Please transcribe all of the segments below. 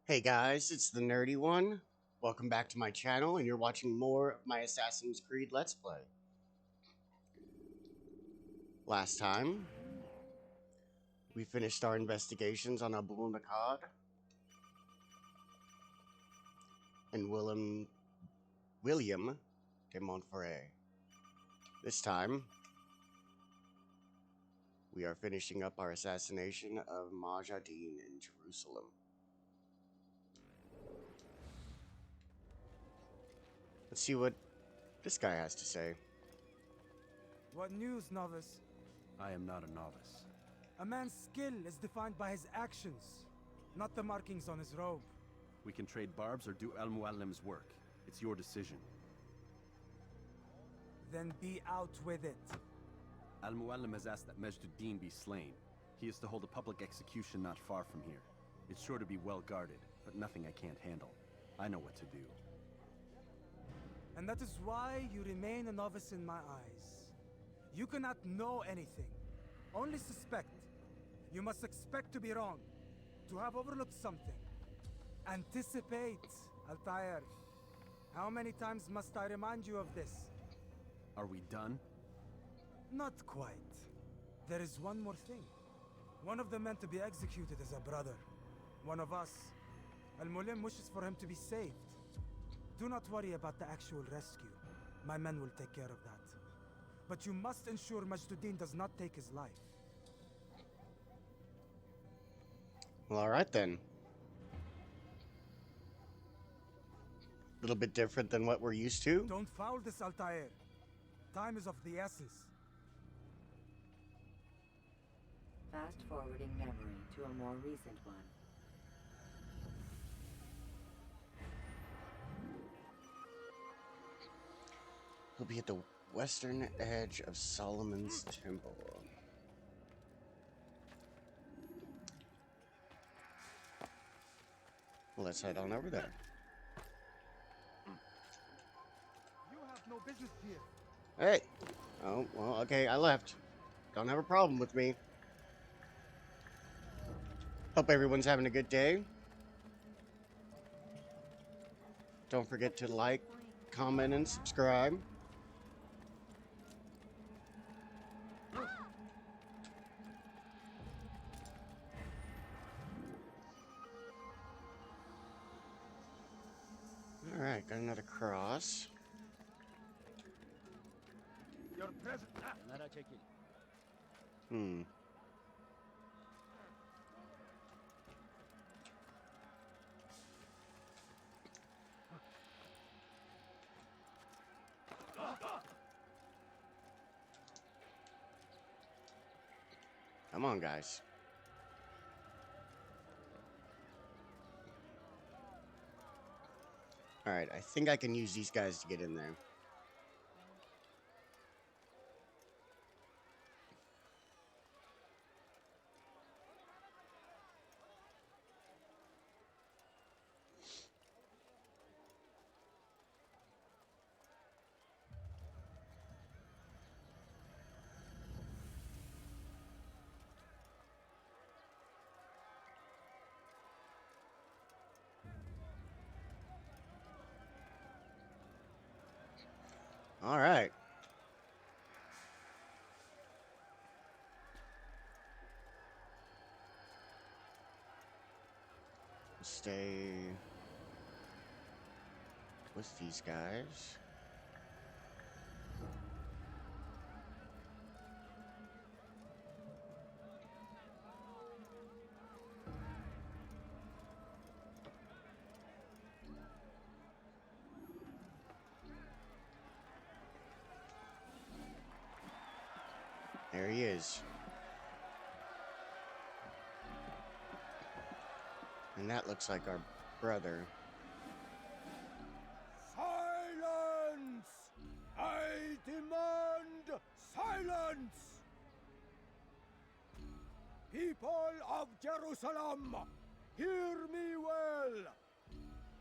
Hey guys, it's the Nerdy One. Welcome back to my channel, and you're watching more of my Assassin's Creed Let's Play. Last time, we finished our investigations on Abul Nakad and William de Montferrat. This time, we are finishing up our assassination of Majadin in Jerusalem. Let's see what this guy has to say. What news, novice? I am not a novice. A man's skill is defined by his actions, not the markings on his robe. We can trade barbs or do Al Muallim's work. It's your decision. Then be out with it. Al Muallim has asked that Majduddin be slain. He is to hold a public execution not far from here. It's sure to be well guarded, but nothing I can't handle. I know what to do. And that is why you remain a novice in my eyes. You cannot know anything, only suspect. You must expect to be wrong, to have overlooked something. Anticipate, Altair. How many times must I remind you of this? Are we done? Not quite. There is one more thing. One of the men to be executed is a brother. One of us. Al-Mulim wishes for him to be saved. Do not worry about the actual rescue. My men will take care of that. But you must ensure Majduddin does not take his life. Well, alright then. A little bit different than what we're used to. Don't foul this, Altair. Time is of the essence. Fast forwarding memory to a more recent one. He'll be at the western edge of Solomon's Temple. Well, let's head on over there. You have no business here. Hey! Oh, well, okay, I left. Don't have a problem with me. Hope everyone's having a good day. Don't forget to like, comment, and subscribe. Alright, got another cross. Your presence. Hmm. Come on, guys. Alright, I think I can use these guys to get in there. Alright. Stay with these guys. There he is. And that looks like our brother. Silence! I demand silence! People of Jerusalem, hear me well.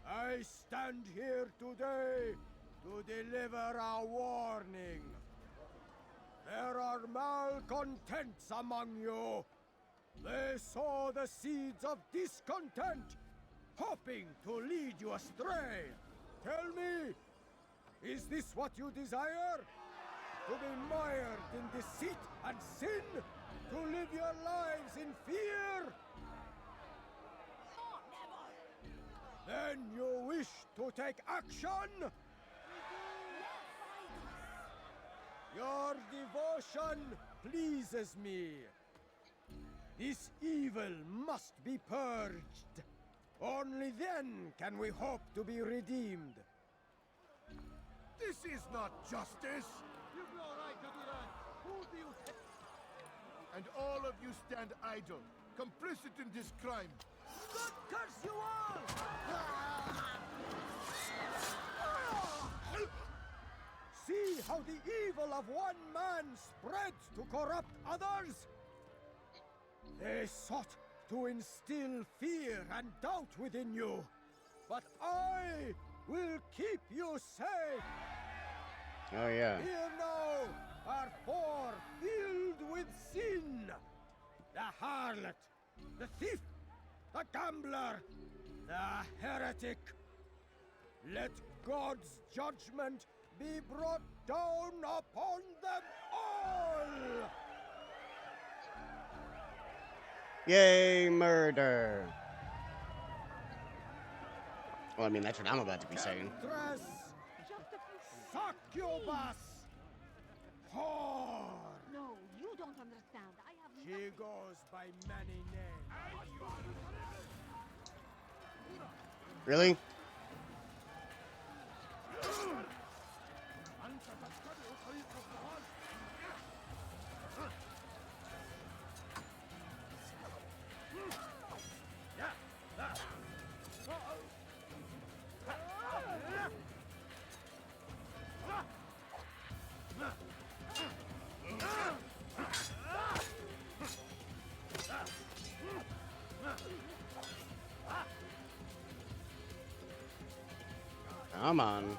I stand here today to deliver a warning. There are malcontents among you. They sow the seeds of discontent. hoping to lead you astray. Tell me, is this what you desire? To be mired in deceit and sin? To live your lives in fear? Then you wish to take action? Your devotion pleases me. This evil must be purged. Only then can we hope to be redeemed. This is not justice! You've no right to do that! Who do you think? And all of you stand idle, complicit in this crime. God curse you all! See how the evil of one man spreads to corrupt others? They sought to instill fear and doubt within you. But I will keep you safe. Oh, yeah. Here now are four filled with sin. The harlot, the thief, the gambler, the heretic. Let God's judgment be brought down upon them all! Yay, murder. Well, I mean, that's what I'm about to be saying. Dress, succubus, whore. No, you don't understand. I have She goes by many names. Really? Come on.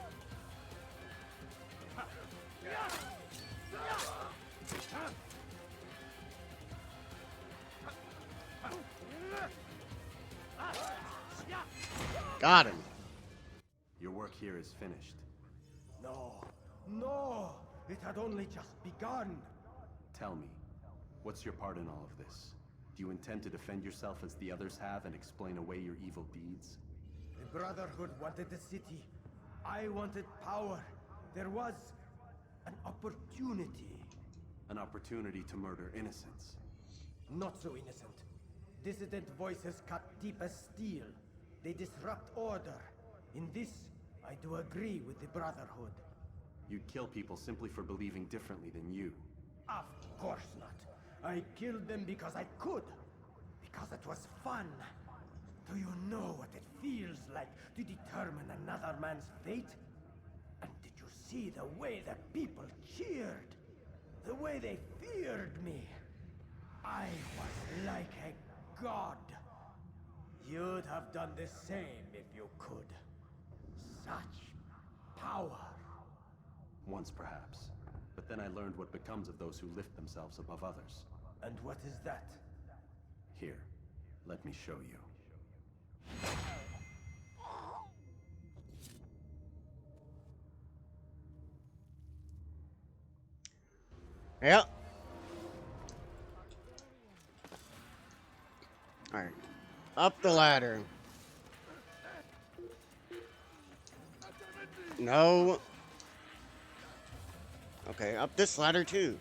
Got him. Your work here is finished. No, no, it had only just begun. Tell me, what's your part in all of this? Do you intend to defend yourself as the others have and explain away your evil deeds? The Brotherhood wanted the city. I wanted power. There was an opportunity. An opportunity to murder innocents. Not so innocent. Dissident voices cut deep as steel. They disrupt order. In this, I do agree with the Brotherhood. You'd kill people simply for believing differently than you. Of course not. I killed them because I could. Because it was fun. Do you know what it feels like to determine another man's fate? And did you see the way the people cheered? The way they feared me? I was like a god. You'd have done the same if you could. Such power. Once perhaps. But then I learned what becomes of those who lift themselves above others. And what is that? Here, let me show you. Yep. Alright. Up the ladder. No. Okay, up this ladder too.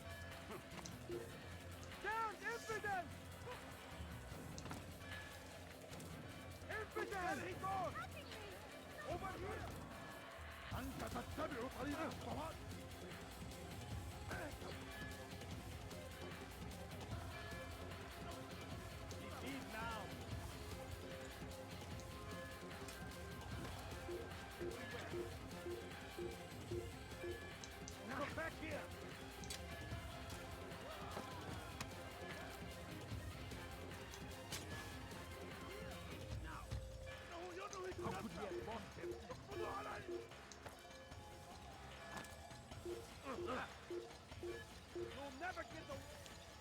Down, infidel! Infidel! He goes! Over here! Leave now! Now back here!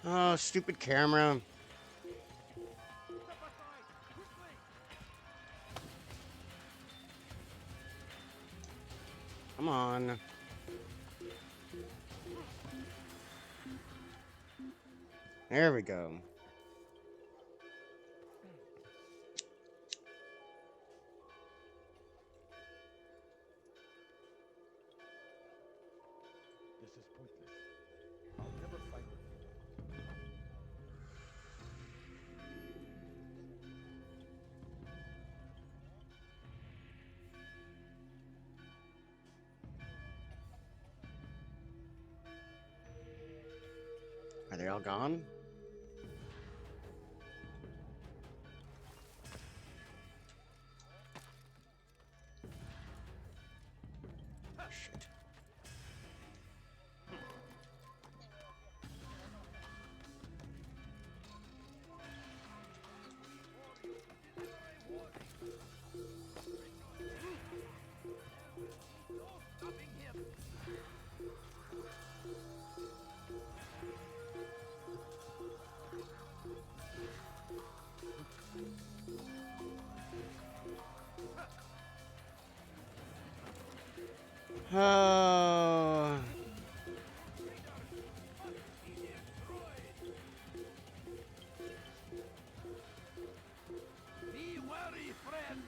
Oh, stupid camera. Come on. There we go. This is pointless. I'll never fight with you. Are they all gone? Shit. Oh. Be wary, friend.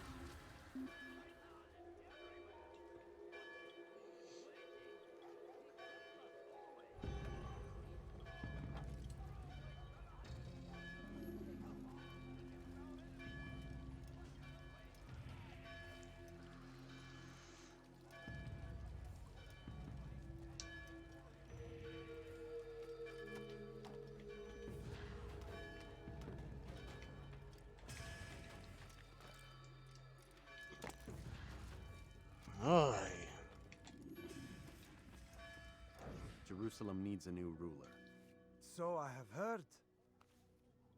Oh. Jerusalem needs a new ruler. So I have heard.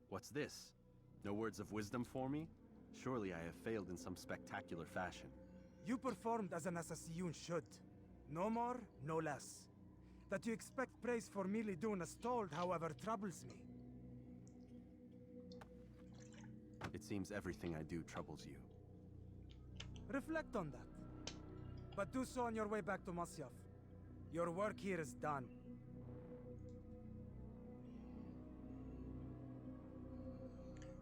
What's this? No words of wisdom for me? Surely I have failed in some spectacular fashion. You performed as an assassin should. No more, no less. That you expect praise for merely doing as told, however, troubles me. It seems everything I do troubles you. Reflect on that. But do so on your way back to Masyaf. Your work here is done.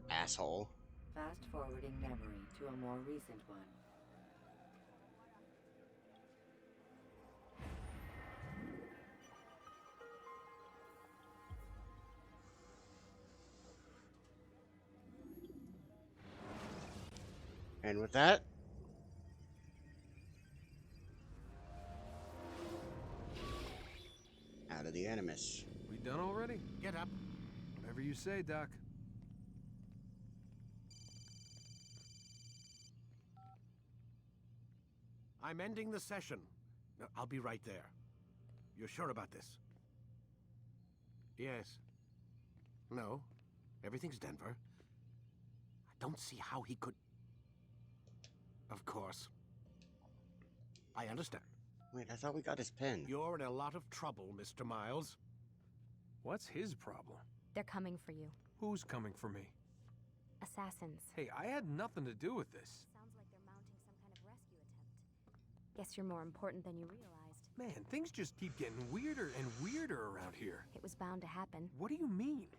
Asshole. Fast forwarding memory to a more recent one. And with that, out of the Animus. We done already? Get up. Whatever you say, Doc. I'm ending the session. I'll be right there. You're sure about this? Yes. No. Everything's Denver. I don't see how he could... Of course. I understand. Wait, I thought we got his pen. You're in a lot of trouble, Mr. Miles. What's his problem? They're coming for you. Who's coming for me? Assassins. Hey, I had nothing to do with this. Sounds like they're mounting some kind of rescue attempt. Guess you're more important than you realized. Man, things just keep getting weirder and weirder around here. It was bound to happen. What do you mean?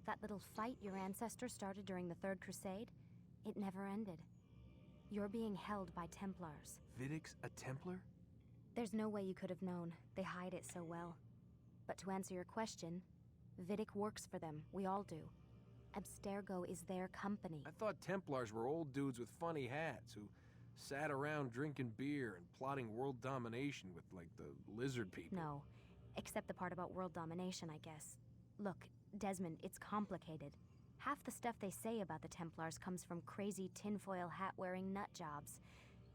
That little fight your ancestors started during the Third Crusade, it never ended. You're being held by Templars. Vidic's a Templar? There's no way you could have known. They hide it so well. But to answer your question, Vidic works for them. We all do. Abstergo is their company. I thought Templars were old dudes with funny hats who sat around drinking beer and plotting world domination with, like, the lizard people. No, except the part about world domination, I guess. Look, Desmond, it's complicated. Half the stuff they say about the Templars comes from crazy tinfoil hat-wearing nut jobs.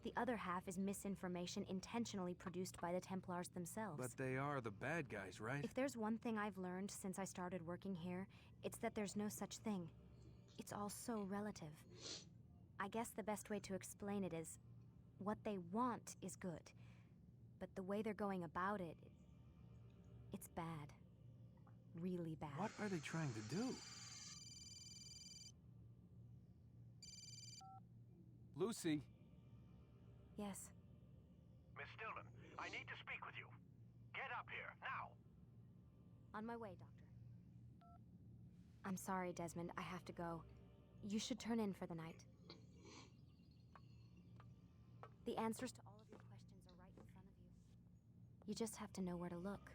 The other half is misinformation intentionally produced by the Templars themselves. But they are the bad guys, right? If there's one thing I've learned since I started working here, it's that there's no such thing. It's all so relative. I guess the best way to explain it is, what they want is good. But the way they're going about it, it's bad. Really bad. What are they trying to do? Lucy. Yes. Miss Stillman, I need to speak with you. Get up here, now! On my way, Doctor. I'm sorry, Desmond. I have to go. You should turn in for the night. The answers to all of your questions are right in front of you. You just have to know where to look.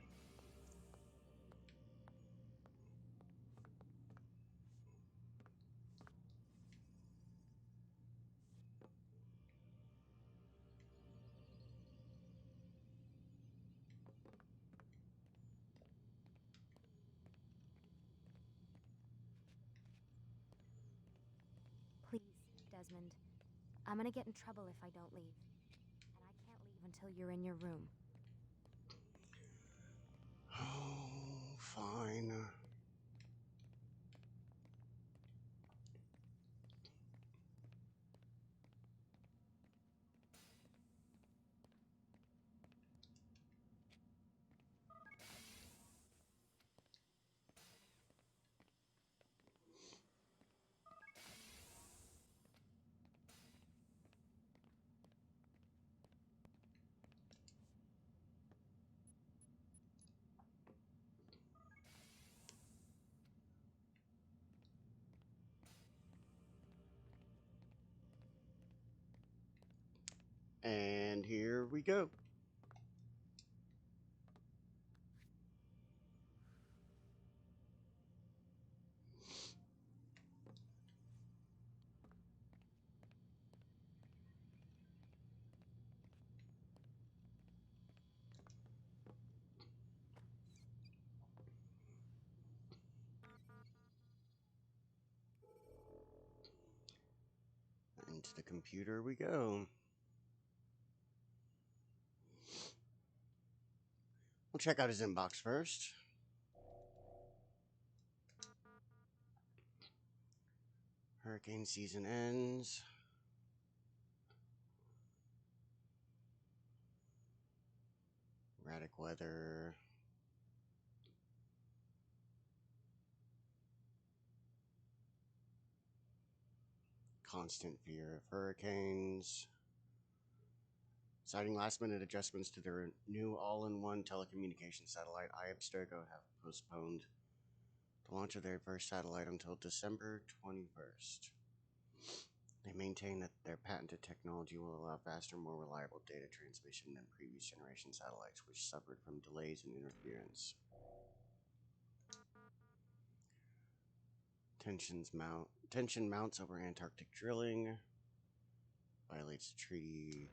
Please, Desmond. I'm gonna get in trouble if I don't leave. And I can't leave until you're in your room. Oh, fine. And here we go. Into the computer we go. We'll check out his inbox first. Hurricane season ends. Erratic weather. Constant fear of hurricanes. Citing last-minute adjustments to their new all-in-one telecommunications satellite, Abstergo have postponed the launch of their first satellite until December 21st. They maintain that their patented technology will allow faster, more reliable data transmission than previous generation satellites, which suffered from delays and interference. Tension mounts over Antarctic drilling. Violates the treaty.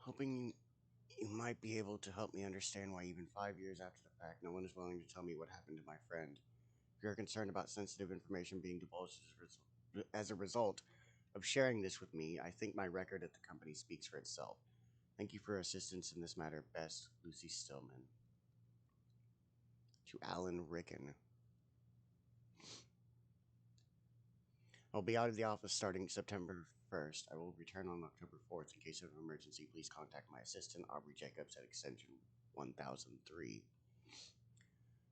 Hoping you might be able to help me understand why even 5 years after the fact, no one is willing to tell me what happened to my friend. If you're concerned about sensitive information being divulged as a result of sharing this with me, I think my record at the company speaks for itself. Thank you for your assistance in this matter. Best, Lucy Stillman. To Alan Ricken. I'll be out of the office starting September 1st. I will return on October 4th. In case of an emergency, please contact my assistant, Aubrey Jacobs, at extension 1003.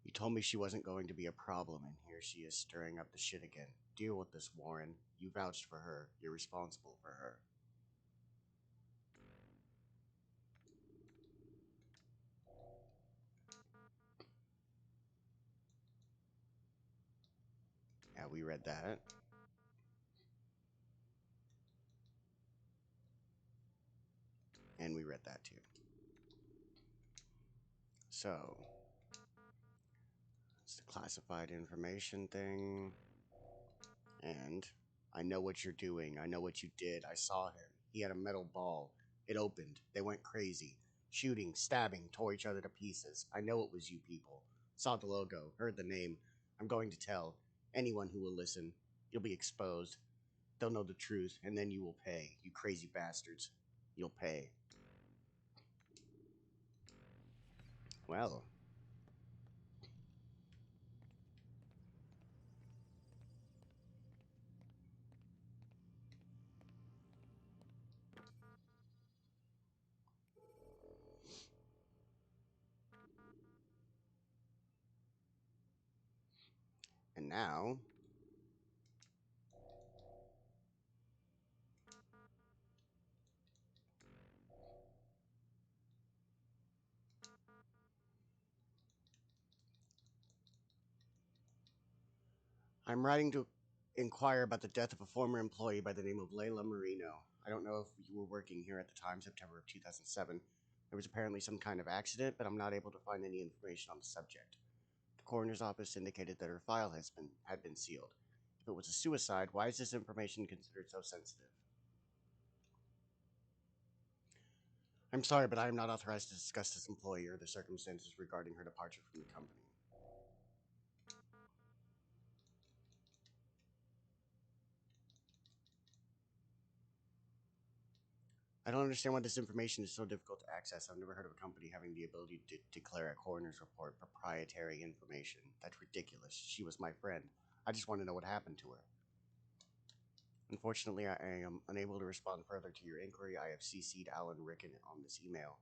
You told me she wasn't going to be a problem, and here she is stirring up the shit again. Deal with this, Warren. You vouched for her. You're responsible for her. Yeah, we read that. And we read that too. So, it's the classified information thing. And I know what you're doing. I know what you did. I saw him. He had a metal ball. It opened. They went crazy. Shooting, stabbing, tore each other to pieces. I know it was you people. Saw the logo, heard the name. I'm going to tell anyone who will listen. You'll be exposed. They'll know the truth, and then you will pay. You crazy bastards. You'll pay. Well. And now... I'm writing to inquire about the death of a former employee by the name of Layla Marino. I don't know if you were working here at the time, September of 2007. There was apparently some kind of accident, but I'm not able to find any information on the subject. The coroner's office indicated that her file had been sealed. If it was a suicide, why is this information considered so sensitive? I'm sorry, but I am not authorized to discuss this employee or the circumstances regarding her departure from the company. I don't understand why this information is so difficult to access. I've never heard of a company having the ability to declare a coroner's report proprietary information. That's ridiculous. She was my friend. I just want to know what happened to her. Unfortunately, I am unable to respond further to your inquiry. I have CC'd Alan Rickon on this email.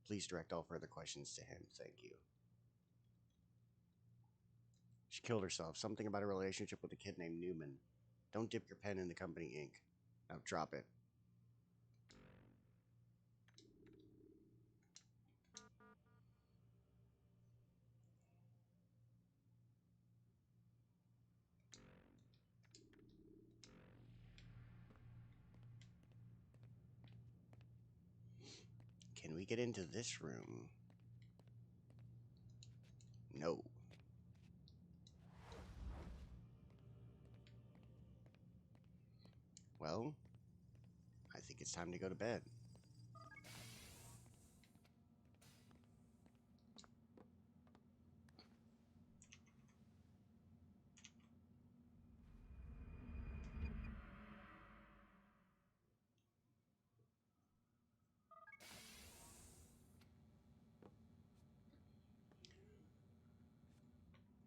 Please direct all further questions to him. Thank you. She killed herself. Something about a relationship with a kid named Newman. Don't dip your pen in the company ink. Now drop it. Can we get into this room? No. Well, I think it's time to go to bed.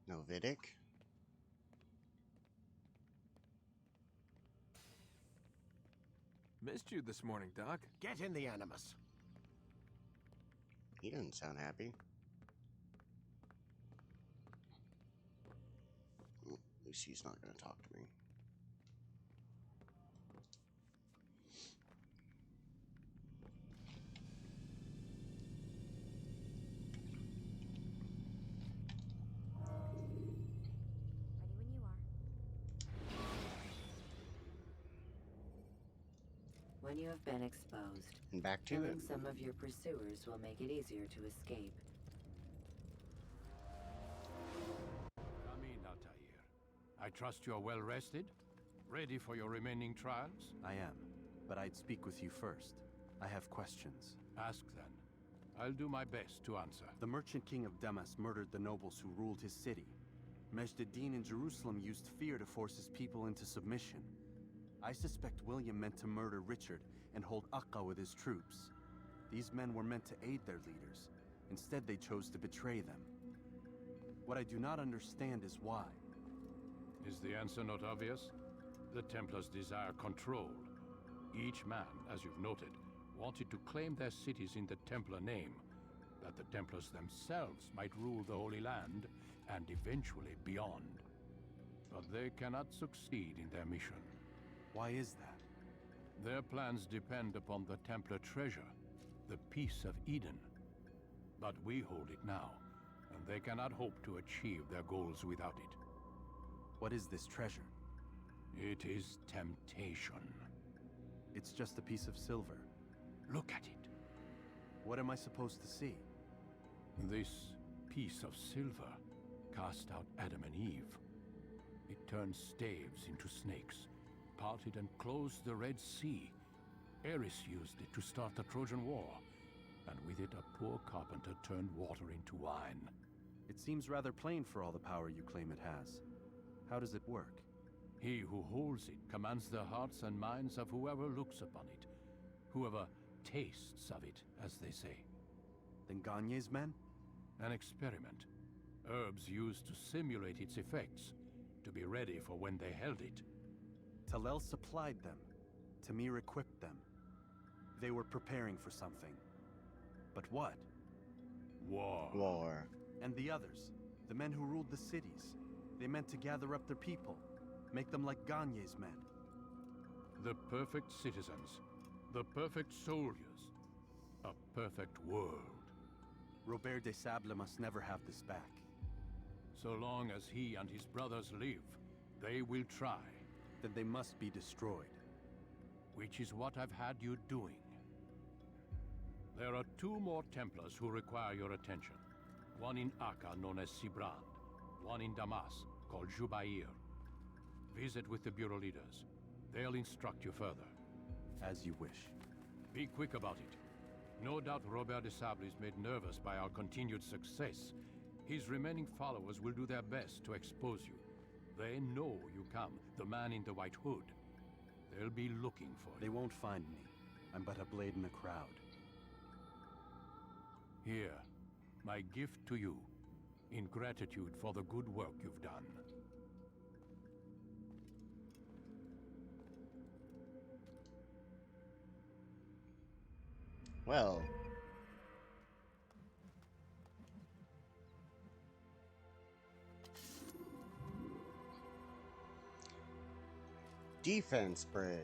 No Vidic. Missed you this morning, Doc. Get in the Animus. He doesn't sound happy. At least he's not going to talk to me. Ready when you are. When you have been exposed, And back to it. killing some of your pursuers will make it easier to escape. Come in, Altair. I trust you are well rested? Ready for your remaining trials? I am, but I'd speak with you first. I have questions. Ask then. I'll do my best to answer. The merchant king of Damas murdered the nobles who ruled his city. Majd-Addin in Jerusalem used fear to force his people into submission. I suspect William meant to murder Richard and hold Akka with his troops. These men were meant to aid their leaders. Instead, they chose to betray them. What I do not understand is why. Is the answer not obvious? The Templars desire control. Each man, as you've noted, wanted to claim their cities in the Templar name, that the Templars themselves might rule the Holy Land, and eventually beyond. But they cannot succeed in their mission. Why is that? Their plans depend upon the Templar treasure, the Peace of Eden. But we hold it now, and they cannot hope to achieve their goals without it. What is this treasure? It is temptation. It's just a piece of silver. Look at it. What am I supposed to see? This piece of silver cast out Adam and Eve. It turned staves into snakes, parted and closed the Red Sea. Eris used it to start the Trojan War, and with it a poor carpenter turned water into wine. It seems rather plain for all the power you claim it has. How does it work? He who holds it commands the hearts and minds of whoever looks upon it, whoever tastes of it, as they say. Then Gagne's men? An experiment. Herbs used to simulate its effects, to be ready for when they held it. Talel supplied them. Tamir equipped them. They were preparing for something. But what? War. War. And the others, the men who ruled the cities. They meant to gather up their people, make them like Gagne's men. The perfect citizens, the perfect soldiers, a perfect world. Robert de Sable must never have this back. So long as he and his brothers live, they will try. Then they must be destroyed. Which is what I've had you doing. There are 2 more Templars who require your attention. One in Acre, known as Sibrand. One in Damas, called Jubair. Visit with the Bureau leaders. They'll instruct you further. As you wish. Be quick about it. No doubt Robert de Sable is made nervous by our continued success. His remaining followers will do their best to expose you. They know you come, the man in the white hood. They'll be looking for you. They won't find me. I'm but a blade in the crowd. Here, my gift to you, in gratitude for the good work you've done. Well. Defense break.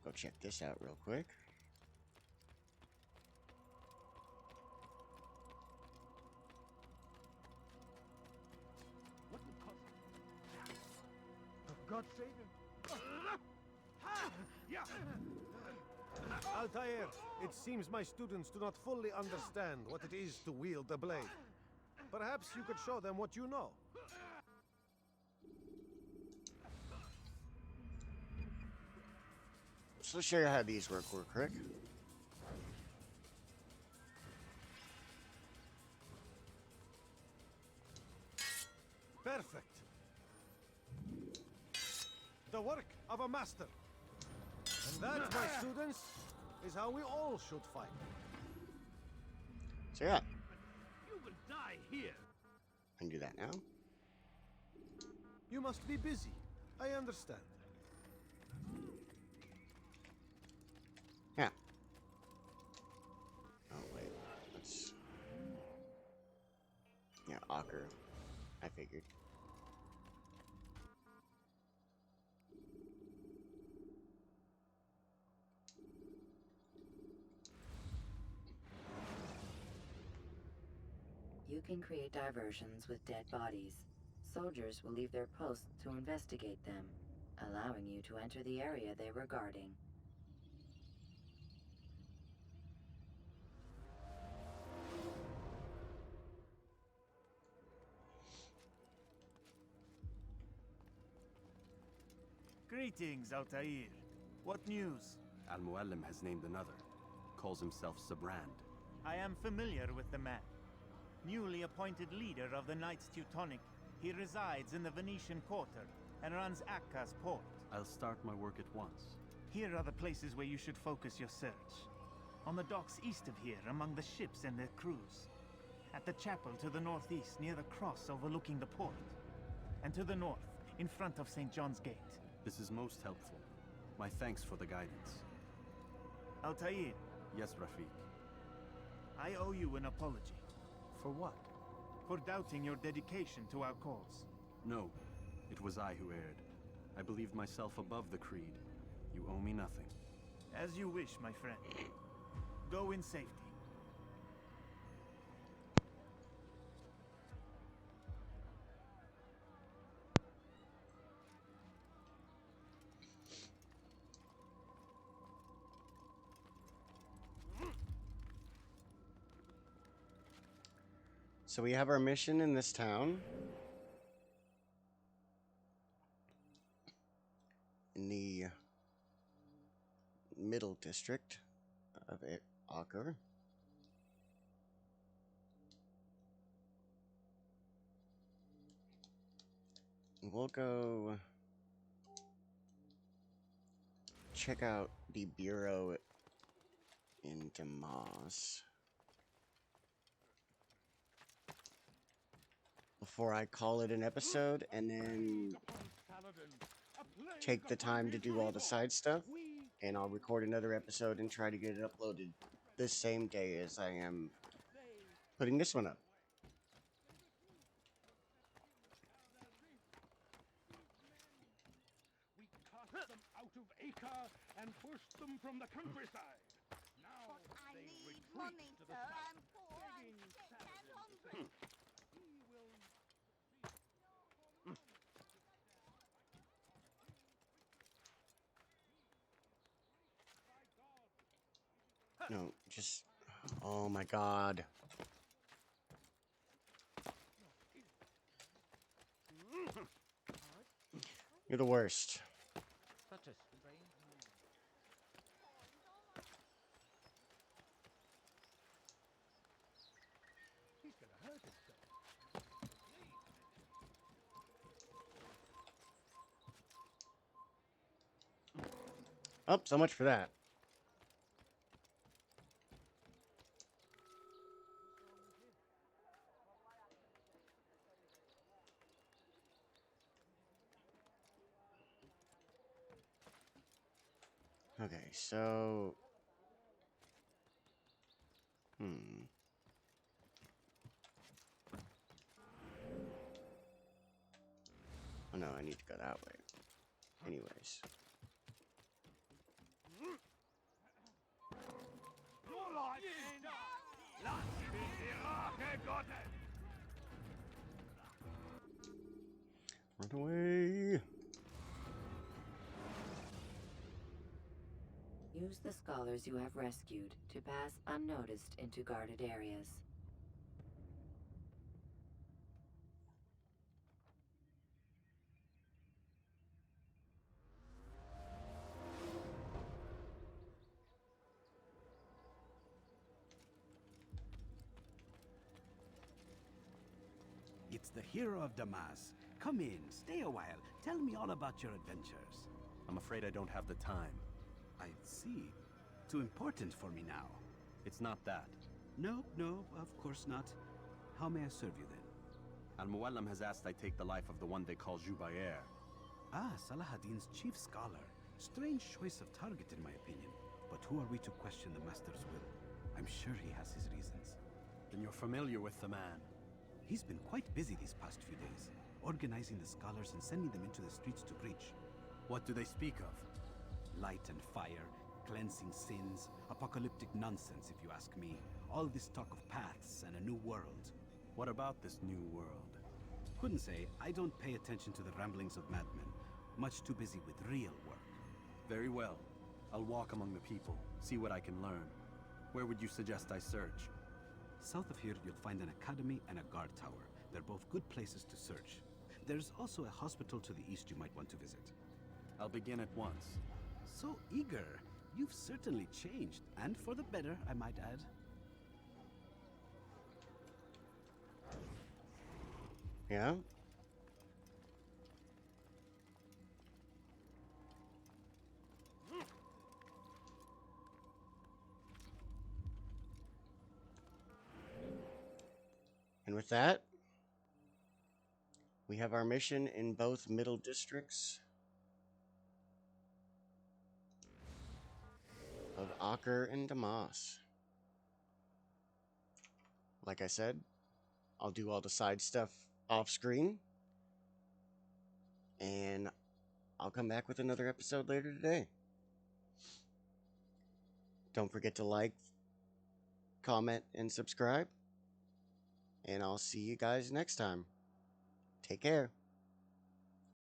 Go check this out real quick. God save him. Altair, it seems my students do not fully understand what it is to wield a blade. Perhaps you could show them what you know. So show you how these work real quick. Perfect. The work of a master. And that, my students, is how we all should fight. So yeah, You will die here. I can do that now. You must be busy. I understand. Yeah. Oh wait, let's. Yeah, Acre. I figured. You can create diversions with dead bodies. Soldiers will leave their posts to investigate them, allowing you to enter the area they were guarding. Greetings, Altair. What news? Al-Mualim has named another. Calls himself Sibrand. I am familiar with the man. Newly appointed leader of the Knights Teutonic, he resides in the Venetian Quarter and runs Acca's port. I'll start my work at once. Here are the places where you should focus your search. On the docks east of here, among the ships and their crews. At the chapel to the northeast, near the cross overlooking the port. And to the north, in front of St. John's Gate. This is most helpful. My thanks for the guidance. Altair. Yes, Rafiq. I owe you an apology. For what? For doubting your dedication to our cause. No, it was I who erred. I believed myself above the creed. You owe me nothing. As you wish, my friend. Go in safety. So we have our mission in this town. In the middle district of Acre. We'll go check out the bureau in Damas before I call it an episode, and then take the time to do all the side stuff, and I'll record another episode and try to get it uploaded the same day as I am putting this one up. forced them from the countryside. Now But I they need retreat money, to sir. the south, I'm poor, I'm begging sick, and Saladin to hungry. save He will No, just... Oh my god. You're the worst. Such a strange man. He's gonna hurt himself. Oh, so much for that. Okay, so... Oh no, I need to go that way. Anyways. Run away! Use the scholars you have rescued to pass unnoticed into guarded areas. It's the hero of Damas. Come in, stay a while. Tell me all about your adventures. I'm afraid I don't have the time. I see. Too important for me now. It's not that. No, of course not. How may I serve you then? Al-Muallim has asked I take the life of the one they call Jubair. Ah, Salahadin's chief scholar. Strange choice of target in my opinion. But who are we to question the Master's will? I'm sure he has his reasons. Then you're familiar with the man. He's been quite busy these past few days, organizing the scholars and sending them into the streets to preach. What do they speak of? Light and fire, cleansing sins, apocalyptic nonsense if you ask me. All this talk of paths and a new world. What about this new world? Couldn't say. I don't pay attention to the ramblings of madmen. Much too busy with real work. Very well. I'll walk among the people, see what I can learn. Where would you suggest I search? South of here, you'll find an academy and a guard tower. They're both good places to search. There's also a hospital to the east you might want to visit. I'll begin at once. So eager. You've certainly changed, and for the better, I might add. Yeah? And with that, we have our mission in both middle districts of Acre and Damas. Like I said, I'll do all the side stuff off screen, and I'll come back with another episode later today. Don't forget to like, comment, and subscribe. And I'll see you guys next time. Take care.